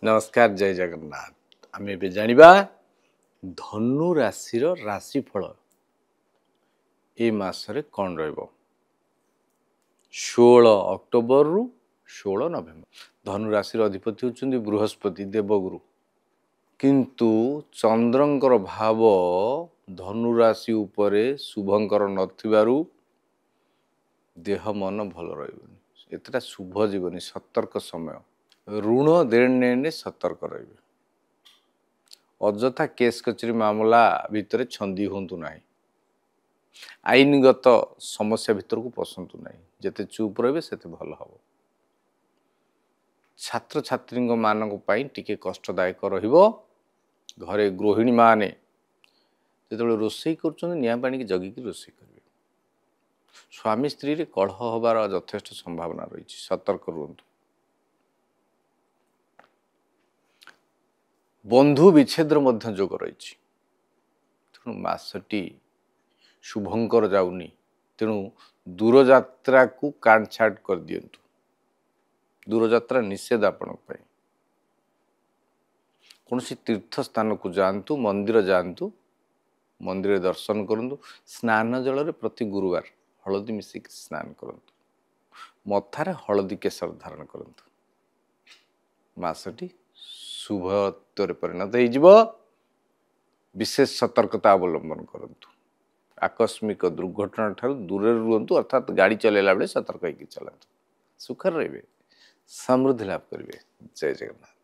नमस्कार जय जगन्नाथ आम ए जानिबा धनु राशि राशिफल ए मासरे कौन रहिबो 16 अक्टोबर रु 16 नवेम्बर। धनु राशि अधिपति होउछन्ती बृहस्पति देवगुरु, किंतु चंद्रंकर भाव धनु राशि उपरे शुभंकर नथिबारु देह मन भल रहिबनी, एतटा शुभ जीवनी सतर्क समय ऋण देने सतर्क रहिबे। अजथा केस कचेरी मामला भितर छंदी होंतु नाही, आईनगत समस्या भितर को पसंतु नाही, जेते चुप रहिबे सेते भल हबो। छात्र छात्री मानक पई टिके कष्टदायक रहिबो। घरे गृहिणी माने जेतबे रोषेई करछन निया पानी की जगी की रोषेई करिवे। स्वामी स्त्री रे कलह होबार यथेष्ट संभावना रही, सतर्क रुहंतु। बंधु विच्छेद्र मध्य जोग रही, तेणु मासटी शुभंकर जाऊनी, तेणु दूरयात्रा को काटछाट कर दियंतु। दूरयात्रा निषेध आपण कौन सी तीर्थ स्थान को जातु, मंदिर जातु, मंदिर दर्शन करंतु। स्नान जल रे प्रति गुरुवार हलदी मिसिक स्नान करंतु, मथारे हलदी केसर धारण करंतु। मासटी शुभत्व परिणत हो। विशेष सतर्कता अवलंबन करंतु। आकस्मिक दुर्घटना ठार दूर रुहतु, अर्थात गाड़ी चलेला बेले सतर्क होकर चलातु। सुखर रहिबे, समृद्धि लाभ करिवे। जय जगन्नाथ।